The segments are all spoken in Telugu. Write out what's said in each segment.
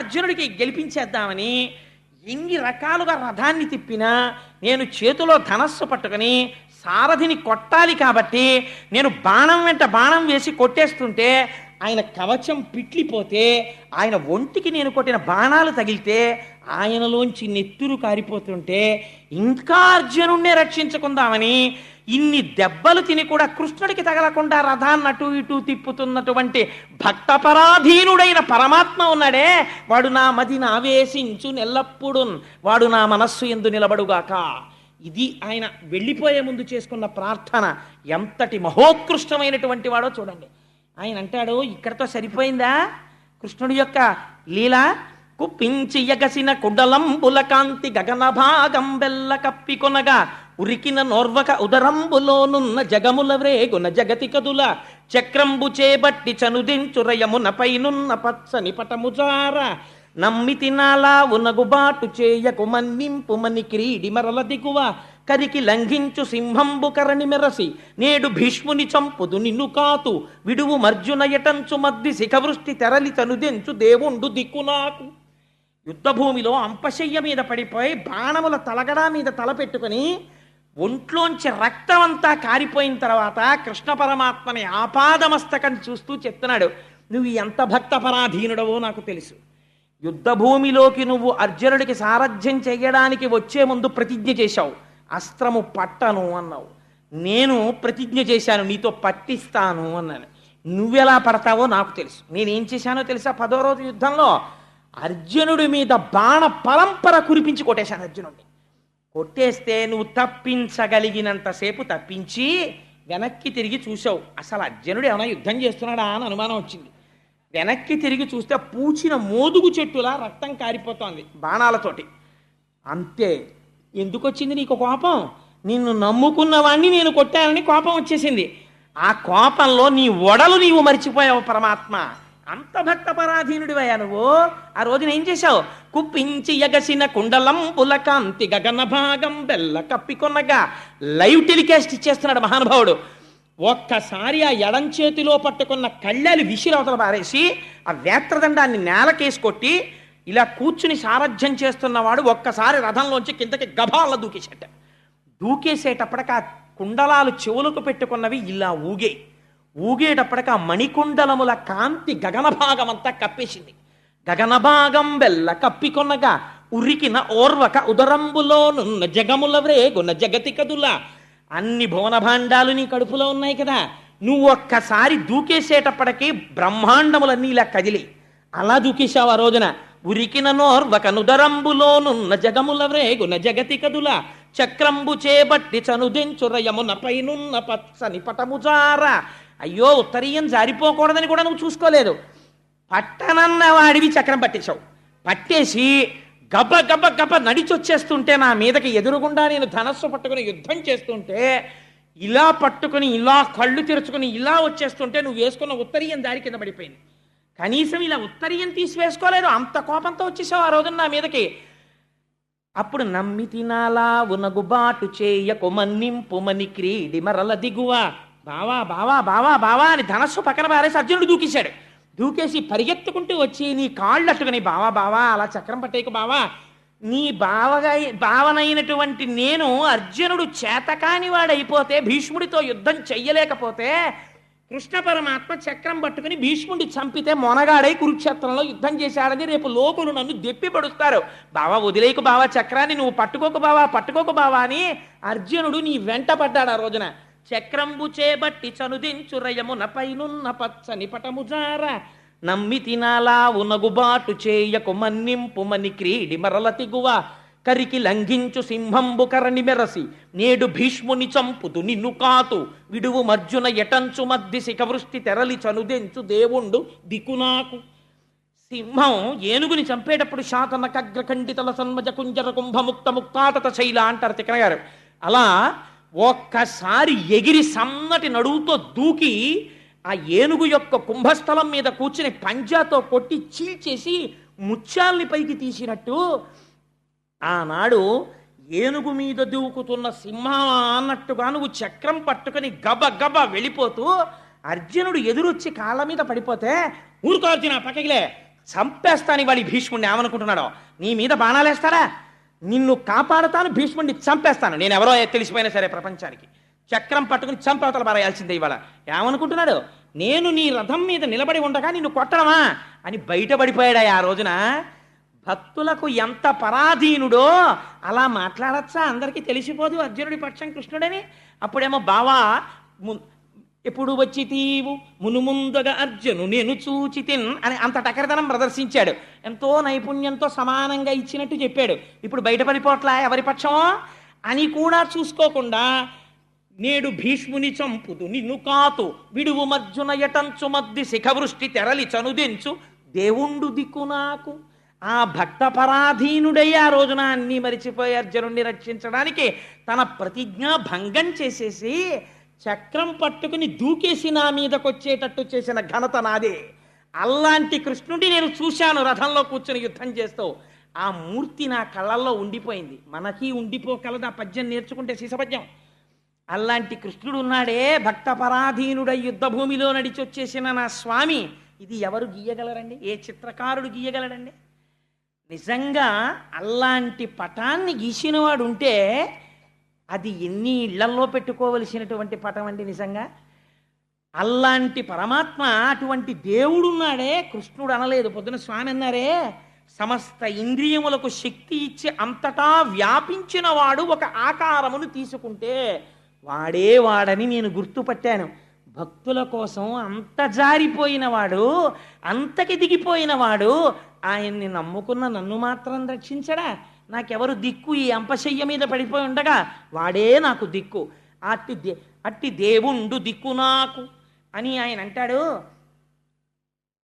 అర్జునుడికి గెలిపించేద్దామని ఎన్ని రకాలుగా రథాన్ని తిప్పినా నేను చేతిలో ధనస్సు పట్టుకుని సారథిని కొట్టాలి కాబట్టి నేను బాణం వెంట బాణం వేసి కొట్టేస్తుంటే ఆయన కవచం పిట్లిపోతే ఆయన ఒంటికి నేను కొట్టిన బాణాలు తగిలితే ఆయనలోంచి నెత్తురు కారిపోతుంటే ఇంకా అర్జునుడినే రక్షించుకుందామని ఇన్ని దెబ్బలు తిని కూడా కృష్ణుడికి తగలకుండా రథాన్ని అటు ఇటు తిప్పుతున్నటువంటి భక్తపరాధీనుడైన పరమాత్మ ఉన్నాడే, వాడు నా మదిని ఆవేశించు నెల్లప్పుడు, వాడు నా మనస్సు యందు నిలబడుగాక. ఇది ఆయన వెళ్ళిపోయే ముందు చేసుకున్న ప్రార్థన. ఎంతటి మహోత్కృష్టమైనటువంటి వాడో చూడండి. ఆయన అంటాడు, ఇక్కడతో సరిపోయిందా కృష్ణుడి యొక్క లీల? కుప్పించి ఎగసిన కుండలంబుల కాంతి గగన భాగం బెల్ల కప్పికొనగా ఉరికిన నోర్వక ఉదరంబులోనున్న జగముల వ్రేగున జగతి కదుల చక్రంబు చేబట్టి చనుదించురయమున పైనున్న పచ్చని పటముజార నమ్మి తినాలా ఉనగుబాటు చేయకు మన్నింపు మని క్రీడి మరల దిగువ కరికి లంఘించు సింహంబు కరణి మెరసి నేడు భీష్ముని చంపుదు నిన్ను కాతు విడువు మర్జున ఎటంచు మద్ది శిఖవృష్టి తెరలి తనుదెంచు దేవుండు దిక్కు నాకు. యుద్ధభూమిలో అంపశయ్య మీద పడిపోయి బాణముల తలగడా మీద తల పెట్టుకుని ఒంట్లోంచి రక్తం అంతా కారిపోయిన తర్వాత కృష్ణ పరమాత్మని ఆపాదమస్తకం చూస్తూ చెప్తున్నాడు, నువ్వు ఎంత భక్తపరాధీనుడవో నాకు తెలుసు. యుద్ధభూమిలోకి నువ్వు అర్జునుడికి సారథ్యం చేయడానికి వచ్చే ముందు ప్రతిజ్ఞ చేశావు, అస్త్రము పట్టను అన్నావు. నేను ప్రతిజ్ఞ చేశాను, నీతో పట్టిస్తాను అన్నాను. నువ్వెలా పడతావో నాకు తెలుసు. నేనేం చేశానో తెలుసా? 10వ రోజు యుద్ధంలో అర్జునుడి మీద బాణ పరంపర కురిపించి కొట్టేశాను. అర్జునుడిని కొట్టేస్తే నువ్వు తప్పించగలిగినంతసేపు తప్పించి వెనక్కి తిరిగి చూసావు. అసలు అర్జునుడు ఏమైనా యుద్ధం చేస్తున్నాడా అని అనుమానం వచ్చింది. వెనక్కి తిరిగి చూస్తే పూచిన మోదుగు చెట్టులా రక్తం కారిపోతోంది బాణాలతోటి. అంతే. ఎందుకు వచ్చింది నీకు కోపం? నిన్ను నమ్ముకున్నవాణ్ణి నేను కొట్టానని కోపం వచ్చేసింది. ఆ కోపంలో నీ ఒడలు నీవు మరిచిపోయావు పరమాత్మ. అంత భక్తపరాధీనుడివయ్యా నువ్వు. ఆ రోజున ఏం చేశావు? కుప్పించి ఎగసిన కుండలంబుల కాంతి గగన భాగం బెల్ల కప్పికొనగా. లైవ్ టెలికాస్ట్ ఇచ్చేస్తున్నాడు మహానుభావుడు. ఒక్కసారి ఆ ఎడం చేతిలో పట్టుకున్న కళ్ళాలు విసిరవతల పారేసి ఆ వేత్రదండాన్ని నేలకేసి కొట్టి ఇలా కూర్చుని సారథ్యం చేస్తున్నవాడు ఒక్కసారి రథంలోంచి కిందకి గభాల దూకేసేట. దూకేసేటప్పటికి ఆ కుండలాలు చెవులకు పెట్టుకున్నవి ఇలా ఊగేటప్పటికి ఆ మణికుండలముల కాంతి గగన భాగం అంతా కప్పేసింది. గగన భాగం బెల్ల కప్పికొనగా ఉరికిన ఓర్వక ఉదరంబులోనున్న జగముల వ్రేగున జగతి కదుల. అన్ని భువన భాండాలు నీ కడుపులో ఉన్నాయి కదా. నువ్వు ఒక్కసారి దూకేసేటప్పటికీ బ్రహ్మాండములన్నీ ఇలా కదిలి అలా దూకేశావు ఆ రోజున. ఉరికిన నోర్వక నుదరంబులోనున్న జగముల వ్రేగున జగతి కదుల చక్రంబు చేబట్టి చనుదెంచురయమున పైనున్న పచ్చని పటముజార. అయ్యో, ఉత్తరీయం జారిపోకూడదని కూడా నువ్వు చూసుకోలేదు. పట్టనన్న వాడివి చక్రం పట్టేశావు. పట్టేసి గబ గబ గబ నడిచొచ్చేస్తుంటే నా మీదకి ఎదురుగుండా నేను ధనస్సు పట్టుకుని యుద్ధం చేస్తుంటే ఇలా పట్టుకుని ఇలా కళ్ళు తెరుచుకుని ఇలా వచ్చేస్తుంటే నువ్వు వేసుకున్న ఉత్తరీయం దారి కింద పడిపోయింది. కనీసం ఇలా ఉత్తరీయం తీసివేసుకోలేదు. అంత కోపంతో వచ్చేసావు ఆ రోజున నా మీదకి. అప్పుడు నమ్మి తినాలా ఉనగుబాటు చేయకు మన్నింపు మని క్రీడి మరల దిగువ. బావా బావా బావా బావా అని ధనస్సు పక్కన పారేసి అర్జునుడు దూకేశాడు. దూకేసి పరిగెత్తుకుంటూ వచ్చి నీ కాళ్ళు అట్టుకుని, బావా బావా అలా చక్రం పట్టేయకు బావా, నీ భావనైనటువంటి నేను అర్జునుడు చేతకాని వాడైపోతే, భీష్ముడితో యుద్ధం చెయ్యలేకపోతే కృష్ణ పరమాత్మ చక్రం పట్టుకుని భీష్ముడిని చంపితే మొనగాడై కురుక్షేత్రంలో యుద్ధం చేశాడని రేపు లోకులు నన్ను దెప్పి పడుస్తారు. బావా వదిలేకు బావా చక్రాన్ని, నువ్వు పట్టుకోకు బావా అని అర్జునుడు నీ వెంట పడ్డాడు ఆ రోజున. చక్రంబు చేబట్టి చనుదించురయమున పైనున్న పచ్చని పటముజార నమ్మి తినాలా ఉనగుబాటు చేయకు మన్నింపు మని క్రీడి మరల తిగువ కరికి లంఘించు సింహంబు కరణి మెరసి నేడు భీష్ముని చంపుదు నిన్ను కాతు విడువు మర్జున ఎటంచు మద్ది శిఖవృష్టి తెరలి చనుదెంచు దేవుండు దిక్కునాకు. సింహం ఏనుగుని చంపేటప్పుడు శాతన కగ్రఖండితల సన్మజ కుంజర కుంభముక్త ముక్తాతత శైల అంటారు తిక్కన గారు. అలా ఒక్కసారి ఎగిరి సన్నటి నడువుతో దూకి ఆ ఏనుగు యొక్క కుంభస్థలం మీద కూర్చుని పంజాతో కొట్టి చీల్చేసి ముత్యాల్ని పైకి తీసినట్టు ఆనాడు ఏనుగు మీద దూకుతున్న సింహం అన్నట్టుగా నువ్వు చక్రం పట్టుకుని గబ గబ వెళ్ళిపోతూ అర్జునుడు ఎదురొచ్చి కాళ్ళ మీద పడిపోతే ఊరుకో అర్జున పక్కకిలే చంపేస్తాను ఇవాళ ఈ భీష్ముడిని. ఏమనుకుంటున్నాడో, నీ మీద బాణాలేస్తాడా, నిన్ను కాపాడుతాను, భీష్ముడిని చంపేస్తాను, నేను ఎవరో తెలిసిపోయినా సరే ప్రపంచానికి, చక్రం పట్టుకుని చంపవతల పారేయాల్సిందే ఇవాళ. ఏమనుకుంటున్నాడు, నేను నీ రథం మీద నిలబడి ఉండగా నిన్ను కొట్టడమా అని బయటపడిపోయాడా ఆ రోజున. భక్తులకు ఎంత పరాధీనుడో అలా మాట్లాడచ్చా, అందరికీ తెలిసిపోదు అర్జునుడి పక్షం కృష్ణుడని. అప్పుడేమో బావా ఎప్పుడు వచ్చి తీవు మునుముందుగా అర్జును నేను చూచితిన్ అని అంత టకరతనం ప్రదర్శించాడు. ఎంతో నైపుణ్యంతో సమానంగా ఇచ్చినట్టు చెప్పాడు. ఇప్పుడు బయటపడిపోట్లా ఎవరి పక్షమో అని కూడా చూసుకోకుండా, నేడు భీష్ముని చంపుదు నిన్ను కాతు విడువు మర్జున యటంచు మద్ది శిఖవృష్టి తెరలి చనుదించు దేవుండు దిక్కు నాకు. ఆ భక్త పరాధీనుడై ఆ రోజున అన్నీ మరిచిపోయి అర్జునుడిని రక్షించడానికి తన ప్రతిజ్ఞ భంగం చేసేసి చక్రం పట్టుకుని దూకేసి నా మీదకొచ్చేటట్టు చేసిన ఘనత నాదే. అలాంటి కృష్ణుడిని నేను చూశాను రథంలో కూర్చొని యుద్ధం చేస్తూ. ఆ మూర్తి నా కళ్ళల్లో ఉండిపోయింది. మనకి ఉండిపోగలదు ఆ పద్యం నేర్చుకుంటే, శిశపద్యం. అలాంటి కృష్ణుడు ఉన్నాడే, భక్త పరాధీనుడై యుద్ధ భూమిలో నడిచొచ్చేసిన నా స్వామి. ఇది ఎవరు గీయగలరండి? ఏ చిత్రకారుడు గీయగలడండి? నిజంగా అలాంటి పటాన్ని గీసినవాడు ఉంటే అది ఎన్ని ఇళ్లల్లో పెట్టుకోవలసినటువంటి పటం అండి నిజంగా. అలాంటి పరమాత్మ, అటువంటి దేవుడున్నాడే, కృష్ణుడు అనలేదు. పొద్దున స్వామి అన్నారే, సమస్త ఇంద్రియములకు శక్తి ఇచ్చి అంతటా వ్యాపించిన వాడు ఒక ఆకారమును తీసుకుంటే వాడే వాడని నేను గుర్తుపట్టాను. భక్తుల కోసం అంత జారిపోయినవాడు, అంతకి దిగిపోయినవాడు, ఆయన్ని నమ్ముకున్న నన్ను మాత్రం రక్షించడా? నాకెవరు దిక్కు? ఈ అంపశయ్య మీద పడిపోయి ఉండగా వాడే నాకు దిక్కు. అట్టి దేవుండు దిక్కు నాకు అని ఆయన అంటాడు.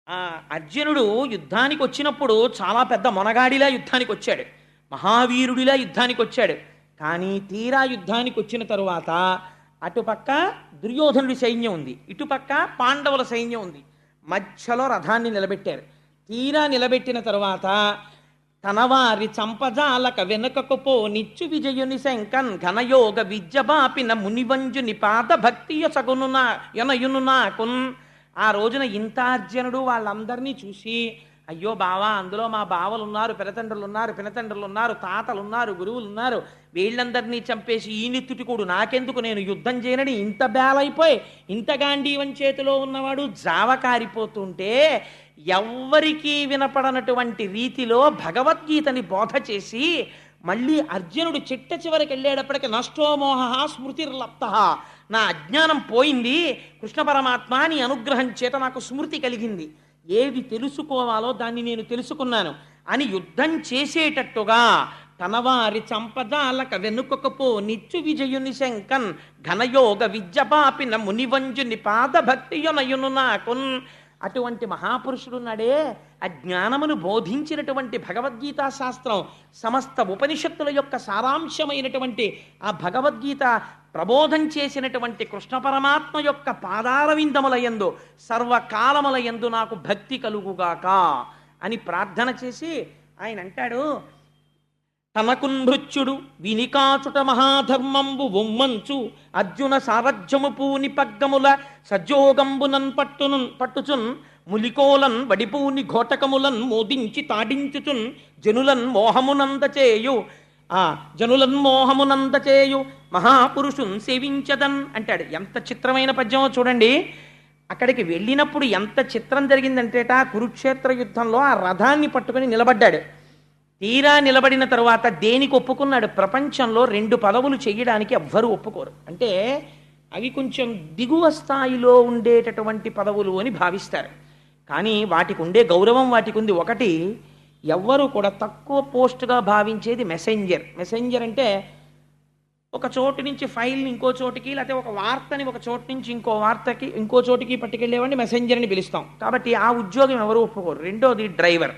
ఆ అర్జునుడు యుద్ధానికి వచ్చినప్పుడు చాలా పెద్ద మొనగాడిలా యుద్ధానికి వచ్చాడు, మహావీరుడిలా యుద్ధానికి వచ్చాడు. కానీ తీరా యుద్ధానికి వచ్చిన తరువాత అటుపక్క దుర్యోధనుడి సైన్యం ఉంది, ఇటుపక్క పాండవుల సైన్యం ఉంది. మధ్యలో రథాన్ని నిలబెట్టారు. తీరా నిలబెట్టిన తరువాత తనవారి చంపజాలక వెనుకకు పో నిచ్చు విజయుని శంకన్ ఘనయోగ విద్యబాపిన మునివంజుని పాద భక్తియ సగునునా యొనయును నాకున్. ఆ రోజున ఇంత అర్జునుడు వాళ్ళందరినీ చూసి, అయ్యో బావా, అందులో మా బావలు ఉన్నారు, పినతండ్రులు ఉన్నారు, పినతండ్రులు ఉన్నారు, తాతలు ఉన్నారు, గురువులు ఉన్నారు, వీళ్ళందరినీ చంపేసి ఈ నిత్తుటికుడు నాకెందుకు, నేను యుద్ధం చేయనని ఇంత బేలైపోయి ఇంత గాంధీవం చేతిలో ఉన్నవాడు జావకారిపోతుంటే ఎవ్వరికీ వినపడనటువంటి రీతిలో భగవద్గీతని బోధ చేసి మళ్ళీ అర్జునుడు చిట్ట చివరికి వెళ్ళేటప్పటికి నష్టోమోహ స్మృతిర్లప్త, నా అజ్ఞానం పోయింది, కృష్ణ పరమాత్మ నీ అనుగ్రహం చేత నాకు స్మృతి కలిగింది, ఏది తెలుసుకోవాలో దాన్ని నేను తెలుసుకున్నాను అని యుద్ధం చేసేటట్టుగా తనవారి చంపజాలక వెనుకకపో నిచ్చు విజయుని శంకన్ ఘనయోగ విద్యపాపిన మునివంజుని పాద భక్తియునయును నాకున్. అటువంటి మహాపురుషుడున్నాడే, అజ్ఞానమును బోధించినటువంటి భగవద్గీతా శాస్త్రం, సమస్త ఉపనిషత్తుల యొక్క సారాంశమైనటువంటి ఆ భగవద్గీత ప్రబోధం చేసినటువంటి కృష్ణ పరమాత్మ యొక్క పాదారవిందముల యందు సర్వకాలముల యందు నాకు భక్తి కలుగుగాక అని ప్రార్థన చేసి ఆయన అంటాడు, తనకున్ భృత్యుడు వినికాచుట మహాధర్మంబు ఉమ్మంచు అర్జున సారథ్యము పూని పగ్గముల సజ్జోగంబునన్ పట్టుచున్ ములికోలన్ వడిపూని ఘోటకములన్ మోదించి తాడించుచున్ జనులన్ మోహమునందచేయు మహాపురుషున్ సేవించదన్ అంటాడు. ఎంత చిత్రమైన పద్యమో చూడండి. అక్కడికి వెళ్ళినప్పుడు ఎంత చిత్రం జరిగిందంటేట, కురుక్షేత్ర యుద్ధంలో ఆ రథాన్ని పట్టుకుని నిలబడ్డాడు. తీరా నిలబడిన తరువాత దేనికి ఒప్పుకున్నాడు? ప్రపంచంలో 2 పదవులు చేయడానికి ఎవ్వరూ ఒప్పుకోరు. అంటే అవి కొంచెం దిగువ స్థాయిలో ఉండేటటువంటి పదవులు అని భావిస్తారు. కానీ వాటికి ఉండే గౌరవం వాటికి ఉంది. ఒకటి, ఎవ్వరూ కూడా తక్కువ పోస్టుగా భావించేది మెసెంజర్. మెసెంజర్ అంటే ఒక చోటు నుంచి ఫైల్ని ఇంకో చోటికి, లేకపోతే ఒక వార్తని ఒక చోటు నుంచి ఇంకో చోటికి పట్టుకెళ్ళేవాడిని మెసెంజర్ అని పిలుస్తాం. కాబట్టి ఆ ఉద్యోగం ఎవరు ఒప్పుకోరు. రెండోది డ్రైవర్.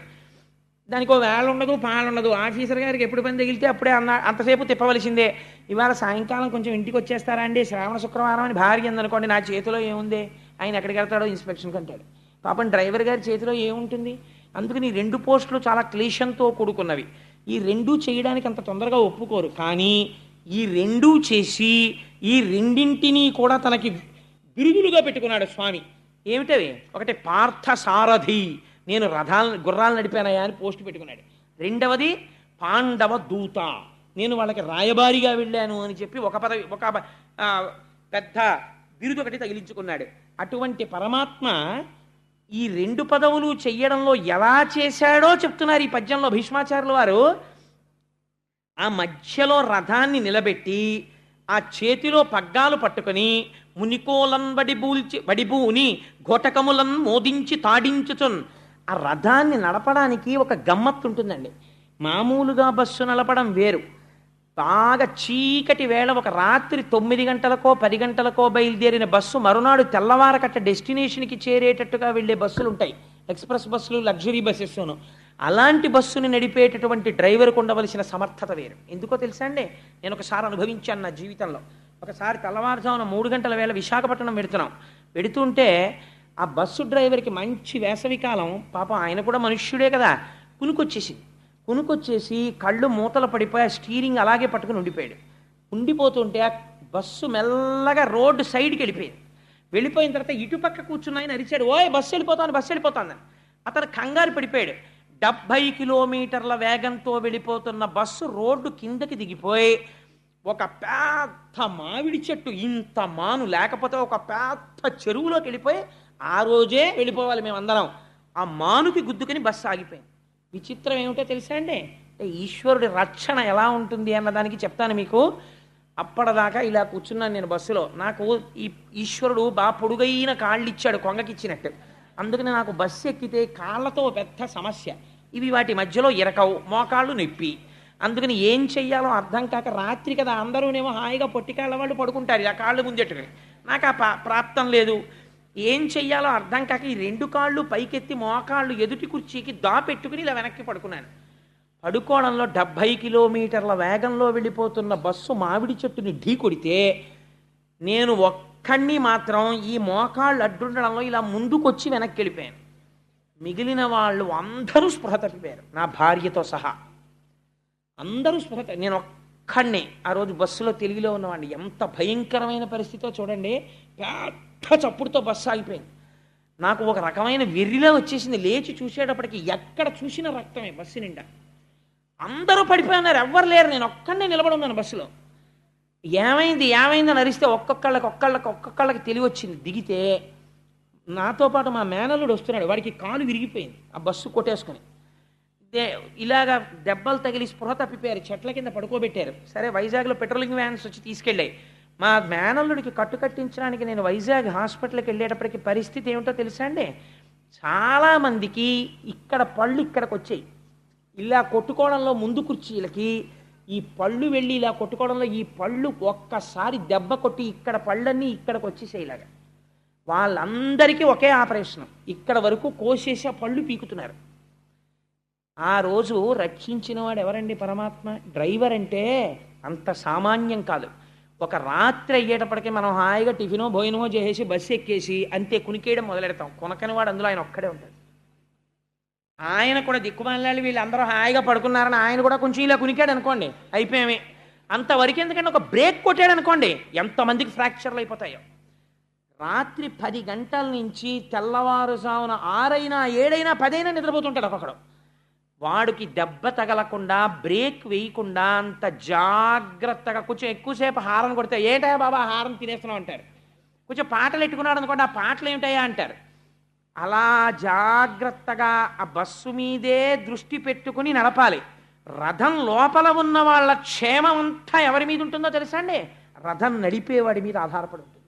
దానికి వేళ ఉండదు, పాలుండదు. ఆఫీసర్ గారికి ఎప్పుడు పని తగిలితే అప్పుడే అంతసేపు తిప్పవలసిందే. ఇవాళ సాయంకాలం కొంచెం ఇంటికి వచ్చేస్తారా అండి, శ్రావణ శుక్రవారం అని భార్య ఉందనుకోండి, నా చేతిలో ఏముంది, ఆయన ఎక్కడికి వెళ్తాడో ఇన్స్పెక్షన్కి అంటాడు. పాపం డ్రైవర్ గారి చేతిలో ఏముంటుంది? అందుకని 2 పోస్టులు చాలా క్లేశంతో కూడుకున్నవి. ఈ 2 చేయడానికి అంత తొందరగా ఒప్పుకోరు. కానీ ఈ 2 చేసి ఈ రెండింటినీ కూడా తనకి బిరుదులుగా పెట్టుకున్నాడు స్వామి. ఏమిటవి? ఒకటి పార్థ సారథి నేను గుర్రాలు నడిపానయా అని పోస్ట్ పెట్టుకున్నాడు. రెండవది పాండవ దూత, నేను వాళ్ళకి రాయబారిగా వెళ్ళాను అని చెప్పి ఒక పెద్ద బిరుదు ఒకటి తగిలించుకున్నాడు. అటువంటి పరమాత్మ ఈ రెండు పదవులు చెయ్యడంలో ఎలా చేశాడో చెప్తున్నారు ఈ పద్యంలో భీష్మాచార్యుల వారు. ఆ మధ్యలో రథాన్ని నిలబెట్టి ఆ చేతిలో పగ్గాలు పట్టుకొని మునికోలన్ వడిబూని ఘోటకములన్ మోదించి తాడించుచున్. ఆ రథాన్ని నడపడానికి ఒక గమ్మత్తు ఉంటుందండి. మామూలుగా బస్సు నడపడం వేరు. బాగా చీకటి వేళ ఒక రాత్రి 9 గంటలకో 10 గంటలకో బయలుదేరిన బస్సు మరునాడు తెల్లవారకట్ట డెస్టినేషన్కి చేరేటట్టుగా వెళ్ళే బస్సులు ఉంటాయి, ఎక్స్ప్రెస్ బస్సులు, లగ్జరీ బస్సెస్ను. అలాంటి బస్సుని నడిపేటటువంటి డ్రైవర్కు ఉండవలసిన సమర్థత వేరు. ఎందుకో తెలుసా అండి, నేను ఒకసారి అనుభవించాను నా జీవితంలో. ఒకసారి తెల్లవారుజామున 3 గంటల వేళ విశాఖపట్నం వెడుతుంటే ఆ బస్సు డ్రైవర్కి మంచి వేసవికాలం, పాపం ఆయన కూడా మనుష్యుడే కదా, కునుకొచ్చేసి కళ్ళు మూతలు పడిపోయి ఆ స్టీరింగ్ అలాగే పట్టుకుని ఉండిపోతుంటే ఆ బస్సు మెల్లగా రోడ్డు సైడ్కి వెళ్ళిపోయిన తర్వాత ఇటుపక్క కూర్చున్న ఆయన అరిచాడు, ఓయ్ బస్సు వెళ్ళిపోతాను. అతను కంగారు పడిపోయాడు. 70 కిలోమీటర్ల వేగంతో వెళ్ళిపోతున్న బస్సు రోడ్డు కిందకి దిగిపోయి ఒక పెద్ద మామిడి చెట్టు ఇంత మాను లేకపోతే ఒక పెద్ద చెరువులోకి వెళ్ళిపోయి ఆ రోజే వెళ్ళిపోవాలి మేమందరం. ఆ మానుకి గుద్దుకుని బస్సు ఆగిపోయింది. విచిత్రం ఏమిటో తెలుసా అండి, అంటే ఈశ్వరుడి రక్షణ ఎలా ఉంటుంది అన్నదానికి చెప్తాను మీకు. అప్పటిదాకా ఇలా కూర్చున్నాను నేను బస్సులో. నాకు ఈ ఈశ్వరుడు బాగా పొడుగైన కాళ్ళు ఇచ్చాడు, కొంగకిచ్చినట్టు. అందుకని నాకు బస్సు ఎక్కితే కాళ్ళతో పెద్ద సమస్య. ఇవి వాటి మధ్యలో ఇరకవు, మోకాళ్ళు నొప్పి. అందుకని ఏం చెయ్యాలో అర్థం కాక రాత్రి కదా అందరూనేమో హాయిగా పొట్టికాళ్ళ వాళ్ళు పడుకుంటారు ఆ కాళ్ళు ముందెట్టుకుని. నాకు ఆ ప్రాప్తం లేదు. ఏం చెయ్యాలో అర్థం కాక ఈ 2 కాళ్ళు పైకెత్తి మోకాళ్ళు ఎదుటి కుర్చీకి దాపెట్టుకుని ఇలా వెనక్కి పడుకున్నాను. పడుకోవడంలో 70 కిలోమీటర్ల వేగంలో వెళ్ళిపోతున్న బస్సు మామిడి చెట్టుని ఢీ కొడితే నేను ఒక్కడిని మాత్రం ఈ మోకాళ్ళు అడ్డుండడంలో ఇలా ముందుకొచ్చి వెనక్కి వెళ్ళిపోయాను. మిగిలిన వాళ్ళు అందరూ స్పృహ తప్పిపోయారు, నా భార్యతో సహా అందరూ స్పృహ. నేను ఒక్కడినే ఆ రోజు బస్సులో తెలుగులో ఉన్నవాడిని. ఎంత భయంకరమైన పరిస్థితితో చూడండి. పెద్ద చప్పుడుతో బస్సు ఆగిపోయింది. నాకు ఒక రకమైన వెర్రిలా వచ్చేసింది. లేచి చూసేటప్పటికి ఎక్కడ చూసిన రక్తమే బస్సు నిండా. అందరూ పడిపోయినారు, ఎవ్వరు లేరు. నేను ఒక్కడినే నిలబడి ఉన్నాను బస్సులో. ఏమైంది అని అరిస్తే ఒక్కొక్కళ్ళకి తెలివి వచ్చింది. దిగితే నాతో పాటు మా మేనల్లుడు వస్తున్నాడు, వాడికి కాలు విరిగిపోయింది ఆ బస్సు కొట్టేసుకుని. ఇలాగా దెబ్బలు తగిలి స్పృహ తప్పిపోయారు, చెట్ల కింద పడుకోబెట్టారు. సరే వైజాగ్లో పెట్రోలింగ్ వ్యాన్స్ వచ్చి తీసుకెళ్ళాయి. మా మేనల్లుడికి కట్టించడానికి నేను వైజాగ్ హాస్పిటల్కి వెళ్ళేటప్పటికి పరిస్థితి ఏమిటో తెలుసా అండి, చాలామందికి ఇక్కడ పళ్ళు ఇక్కడికి వచ్చాయి. ఇలా కొట్టుకోవడంలో ముందు కుర్చీలకి ఈ పళ్ళు వెళ్ళి ఇలా కొట్టుకోవడంలో ఈ పళ్ళు ఒక్కసారి దెబ్బ కొట్టి ఇక్కడ పళ్ళన్నీ ఇక్కడికి వచ్చేసేలాగా. వాళ్ళందరికీ ఒకే ఆపరేషన్, ఇక్కడ వరకు కోసేసి ఆ పళ్ళు పీకుతున్నారు. ఆ రోజు రక్షించిన వాడు ఎవరండి? పరమాత్మ. డ్రైవర్ అంటే అంత సామాన్యం కాదు. ఒక రాత్రి అయ్యేటప్పటికీ మనం హాయిగా టిఫినో భోజనమో చేసేసి బస్సు ఎక్కేసి అంతే కునికేయడం మొదలెడతాం. కొనకని వాడు అందులో ఆయన ఒక్కడే ఉంటాడు. ఆయన కూడా దిక్కుమాలి వీళ్ళందరూ హాయిగా పడుకున్నారని ఆయన కూడా కొంచెం ఇలా కునికాడు అనుకోండి, అయిపోయామే. అంతవరకు ఎందుకంటే ఒక బ్రేక్ కొట్టాడు అనుకోండి, ఎంతమందికి ఫ్రాక్చర్లు అయిపోతాయో. రాత్రి 10 గంటల నుంచి తెల్లవారుజామున 6 అయినా 7 అయినా 10 అయినా నిద్రపోతుంటాడు ఒక్కొక్కడు. వాడికి దెబ్బ తగలకుండా బ్రేక్ వేయకుండా అంత జాగ్రత్తగా కొంచెం ఎక్కువసేపు హారన్ కొడితే ఏంటా బాబా హారన్ తినేస్తున్నావు అంటారు. కొంచెం పాటలు ఎట్టుకున్నాడు అనుకోండి, ఆ పాటలు ఏమిటాయా అంటారు. అలా జాగ్రత్తగా ఆ బస్సు మీదే దృష్టి పెట్టుకుని నడపాలి. రథం లోపల ఉన్న వాళ్ళ క్షేమం అంతా ఎవరి మీద ఉంటుందో తెలుసా అండి? రథం నడిపేవాడి మీద ఆధారపడి ఉంటుంది.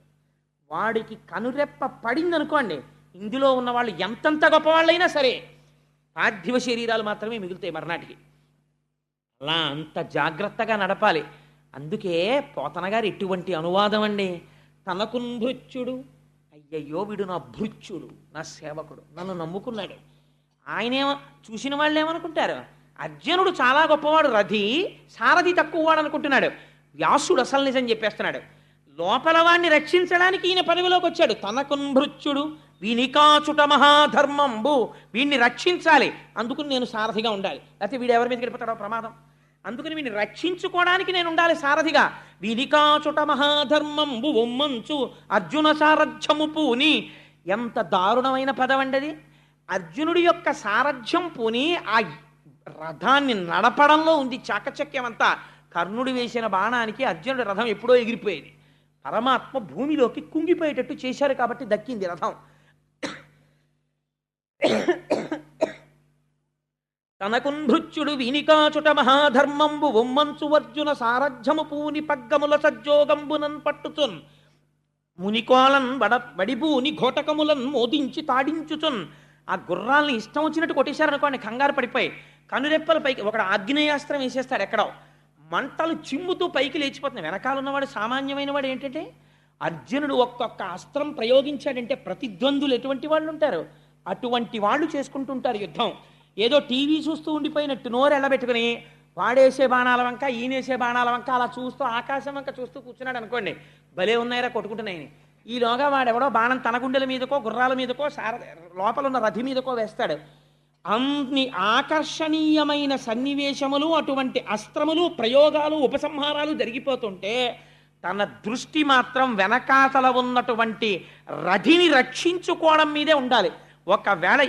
వాడికి కనురెప్ప పడింది అనుకోండి, ఇందులో ఉన్న వాళ్ళు ఎంతంత గొప్పవాళ్ళైనా సరే పార్థివ శరీరాలు మాత్రమే మిగులుతాయి మర్నాటికి. అలా అంత జాగ్రత్తగా నడపాలి. అందుకే పోతన గారు ఎటువంటి అనువాదం అండి. తనకు భృత్యుడు, అయ్యయ్యో వీడు నా భృత్యుడు, నా సేవకుడు, నన్ను నమ్ముకున్నాడు. ఆయనేమో చూసిన వాళ్ళు ఏమనుకుంటారు, అర్జునుడు చాలా గొప్పవాడు, రథి, సారథి తక్కువ వాడు అనుకుంటున్నాడు. వ్యాసుడు అసలు నిజం చెప్పేస్తున్నాడు. లోపల వాడిని రక్షించడానికి ఈయన పదవిలోకి వచ్చాడు. తనకున్ భృత్యుడు వీనికాచుట మహాధర్మంబు, వీడిని రక్షించాలి, అందుకుని నేను సారథిగా ఉండాలి, లేకపోతే వీడు ఎవరి మీద గడిపోతాడో ప్రమాదం. అందుకని వీడిని రక్షించుకోవడానికి నేను ఉండాలి సారథిగా. వీనికాచుట మహాధర్మంబు ఒమ్మంచు అర్జున సారథ్యము పూని. ఎంత దారుణమైన పదం అండి అది. అర్జునుడి యొక్క సారథ్యం పోని ఆ రథాన్ని నడపడంలో ఉంది చాకచక్యం అంతా. కర్ణుడు వేసిన బాణానికి అర్జునుడి రథం ఎప్పుడో ఎగిరిపోయేది. పరమాత్మ భూమిలోకి కుంగిపోయేటట్టు చేశారు కాబట్టి దక్కింది రథం. తనకుంభృత్యుడు వినికాచుట మహాధర్మంబు ఉమ్మంచు అర్జున సారథ్యము పూని పగ్గముల సజ్జోగంబునన్ పట్టుచున్ మునికోలన్ వడిబూని ఘోటకములన్ మోదించి తాడించుచున్. ఆ గుర్రాల్ని ఇష్టం వచ్చినట్టు కొట్టేశారనుకోండి, కంగారు పడిపోయి కనురెప్పల పైకి ఒక ఆగ్నేయాస్త్రం వేసేస్తాడు, ఎక్కడో మంటలు చిమ్ముతూ పైకి లేచిపోతున్నాయి. వెనకాల ఉన్నవాడు సామాన్యమైన వాడు ఏంటంటే, అర్జునుడు ఒక్కొక్క అస్త్రం ప్రయోగించాడంటే ప్రతిద్వందులు ఎటువంటి వాళ్ళు ఉంటారు, అటువంటి వాళ్ళు చేసుకుంటుంటారు యుద్ధం. ఏదో టీవీ చూస్తూ ఉండిపోయినట్టు నోరు ఎళ్ళబెట్టుకుని వాడేసే బాణాల వంక ఈయనేసే బాణాల వంక అలా చూస్తూ ఆకాశం వంక చూస్తూ కూర్చున్నాడు అనుకోండి, భలే ఉన్నాయరా కొట్టుకుంటున్నాయని. ఈలోగా వాడెవడో బాణం తన గుండెల మీదకో గుర్రాల మీదకో లోపల ఉన్న రథి మీదకో వేస్తాడు. అన్ని ఆకర్షణీయమైన సన్నివేశములు, అటువంటి అస్త్రములు, ప్రయోగాలు, ఉపసంహారాలు జరిగిపోతుంటే తన దృష్టి మాత్రం వెనకాతల ఉన్నటువంటి రథిని రక్షించుకోవడం మీదే ఉండాలి. ఒకవేళ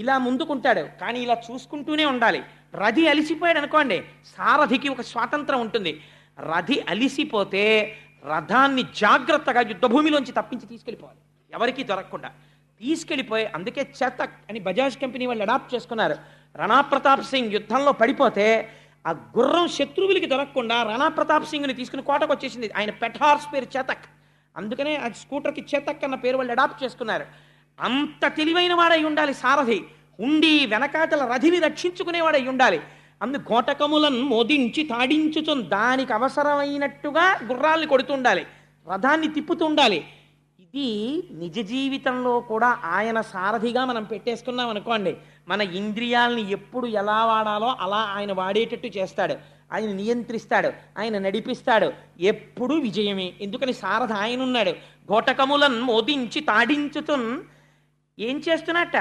ఇలా ముందుకుంటాడు కానీ ఇలా చూసుకుంటూనే ఉండాలి. రథి అలిసిపోయాడు అనుకోండి, సారథికి ఒక స్వాతంత్రం ఉంటుంది. రథి అలిసిపోతే రథాన్ని జాగ్రత్తగా యుద్ధభూమిలోంచి తప్పించి తీసుకెళ్ళిపోవాలి, ఎవరికీ దొరకకుండా తీసుకెళ్ళిపోయి. అందుకే చేతక్ అని బజాజ్ కంపెనీ వాళ్ళు అడాప్ట్ చేసుకున్నారు. రాణా ప్రతాప్ సింగ్ యుద్ధంలో పడిపోతే ఆ గుర్రం శత్రువులకి దొరకకుండా రాణా ప్రతాప్ సింగ్ని తీసుకుని కోటకు వచ్చేసింది. ఆయన పెట్ హార్స్ పేరు చేతక్, అందుకనే ఆ స్కూటర్కి చేతక్ అన్న పేరు వాళ్ళు అడాప్ట్ చేసుకున్నారు. అంత తెలివైన వాడై ఉండాలి సారథి, ఉండి వెనకాతల రథిని రక్షించుకునేవాడై ఉండాలి. అందు ఘోటకములను మోదించి తాడించుచున్, దానికి అవసరమైనట్టుగా గుర్రాల్ని కొడుతుండాలి, రథాన్ని తిప్పుతుండాలి. ఇది నిజ జీవితంలో కూడా ఆయన సారథిగా మనం పెట్టేసుకున్నాం అనుకోండి, మన ఇంద్రియాలని ఎప్పుడు ఎలా వాడాలో అలా ఆయన వాడేటట్టు చేస్తాడు, ఆయన నియంత్రిస్తాడు, ఆయన నడిపిస్తాడు. ఎప్పుడు విజయమే. ఎందుకని సారథి ఆయన ఉన్నాడు. ఘోటకములను మోదించి తాడించుతున్ ఏం చేస్తున్నట్ట,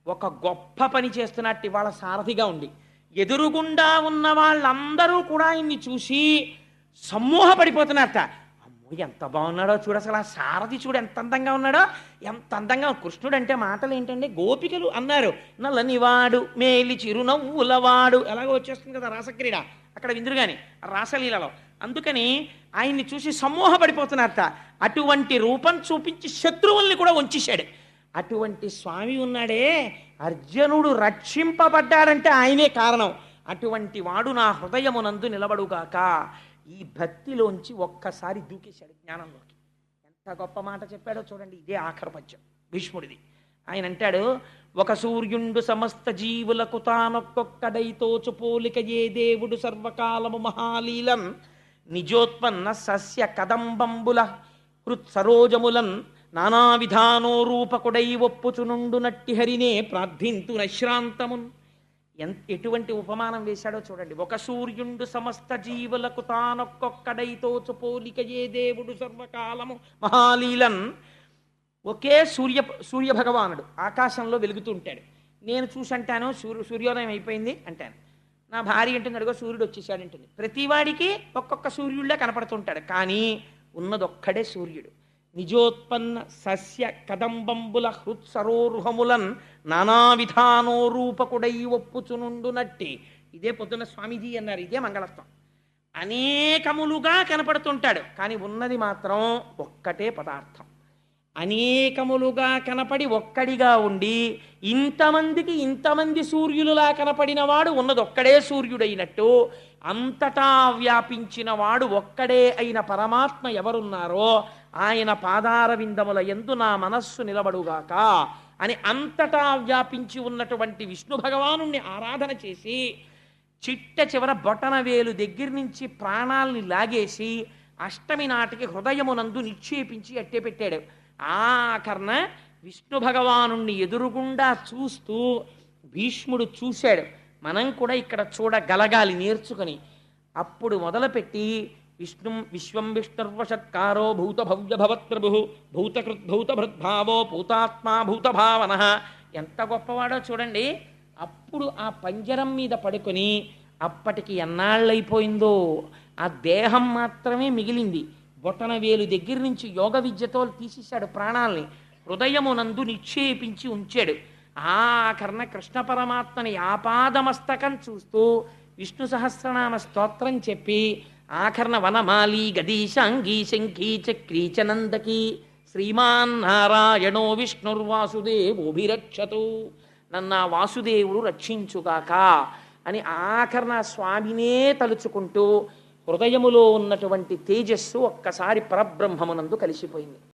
ఒక గొప్ప పని చేస్తున్నట్టు ఇవాళ సారథిగా ఉండి ఎదురుగుండా ఉన్న వాళ్ళందరూ కూడా ఆయన్ని చూసి సమ్మోహపడిపోతున్నట్ట. అమ్మో ఎంత బాగున్నాడో చూడు, అసలు ఆ సారథి చూడు ఎంత అందంగా ఉన్నాడో, ఎంత అందంగా. కృష్ణుడు అంటే మాటలు ఏంటంటే గోపికలు అన్నారు, నల్లనివాడు మేలి చిరునవ్వులవాడు, ఎలాగో వచ్చేస్తుంది కదా రాసక్రీడ అక్కడ విందురుగాని రాసలీలలో. అందుకని ఆయన్ని చూసి సమ్మోహపడిపోతున్నారట. అటువంటి రూపం చూపించి శత్రువుల్ని కూడా వంచేశాడు. అటువంటి స్వామి ఉన్నాడే, అర్జునుడు రక్షింపబడ్డాడంటే ఆయనే కారణం. అటువంటి వాడు నా హృదయమునందు నిలబడుగాక. ఈ భక్తిలోంచి ఒక్కసారి దూకేశాడు జ్ఞానంలోకి. ఎంత గొప్ప మాట చెప్పాడో చూడండి. ఇదే ఆఖరి పద్యం భీష్ముడిది. ఆయన అంటాడు, ఒక సూర్యుండు సమస్త జీవులకు తానొక్కొక్కడైతోచు పోలిక ఏ దేవుడు సర్వకాలము మహాలీలం నిజోత్పన్న సస్య కదంబంబుల హృత్సరోజములన్ నానా విధానో రూపకుడై ఒప్పుచునుండు నట్టి హరినే ప్రార్థింతు నశ్రాంతమున్. ఎటువంటి ఉపమానం వేశాడో చూడండి. ఒక సూర్యుండు సమస్త జీవులకు తానొక్కొక్కడైతోచు పోలిక ఏ దేవుడు సర్వకాలము మహాలీలన్. ఒకే సూర్య భగవానుడు ఆకాశంలో వెలుగుతూ ఉంటాడు. నేను చూసంటాను సూర్యోదయం అయిపోయింది అంటాను, నా భార్య అంటుంది అడుగో సూర్యుడు వచ్చేసాడంటుంది. ప్రతివాడికి ఒక్కొక్క సూర్యుడిలా కనపడుతుంటాడు, కానీ ఉన్నదొక్కడే సూర్యుడు. నిజోత్పన్న సస్య కదంబంబుల హృత్సరోరుహములన్ నానా విధానో రూపకుడై ఒప్పుచునుండు నట్టి. ఇదే పొద్దున్న స్వామీజీ అన్నారు, ఇదే మంగళత్వం. అనేకములుగా కనపడుతుంటాడు, కానీ ఉన్నది మాత్రం ఒక్కటే పదార్థం. అనేకములుగా కనపడి ఒక్కడిగా ఉండి ఇంతమందికి ఇంతమంది సూర్యులులా కనపడిన వాడు ఉన్నదొక్కడే సూర్యుడైనట్టు, అంతటా వ్యాపించిన వాడు ఒక్కడే అయిన పరమాత్మ ఎవరున్నారో ఆయన పాదార విందముల యందు నా మనస్సు నిలబడుగాక అని అంతటా వ్యాపించి ఉన్నటువంటి విష్ణు భగవాను ఆరాధన చేసి చిట్ట చివర బొటన వేలు దగ్గర నుంచి ప్రాణాల్ని లాగేసి అష్టమి నాటికి హృదయమునందు నిక్షేపించి అట్టే పెట్టాడు. ఆఖరణ విష్ణు భగవాను ఎదురుగుండా చూస్తూ భీష్ముడు చూశాడు. మనం కూడా ఇక్కడ చూడగలగాలి నేర్చుకుని. అప్పుడు మొదలుపెట్టి విశ్వం విష్ణుర్వషత్కారో భూత భవ్య భవత్ప్రభు భూతకృద్భూత భృద్భావో భూతాత్మా భూత భావన. ఎంత గొప్పవాడో చూడండి. అప్పుడు ఆ పంజరం మీద పడుకొని అప్పటికి ఎన్నాళ్ళైపోయిందో ఆ దేహం మాత్రమే మిగిలింది. బొటన వేలు దగ్గర నుంచి యోగ విద్యతో తీసేశాడు ప్రాణాల్ని, హృదయమునందు నిక్షేపించి ఉంచాడు. ఆఖరణ కృష్ణ పరమాత్మని ఆపాదమస్తకం చూస్తూ విష్ణు సహస్రనామ స్తోత్రం చెప్పి ఆఖరణ వనమాలి గదీశాంగీ శంఖీ చక్రీ చనందకి శ్రీమాన్ నారాయణో విష్ణుర్వాసుదేవోభిరక్షతు, నన్న వాసుదేవుడు రక్షించుగాక అని ఆఖరణ స్వామినే తలుచుకుంటూ హృదయములో ఉన్నటువంటి తేజస్సు ఒక్కసారి పరబ్రహ్మమునందు కలిసిపోయింది.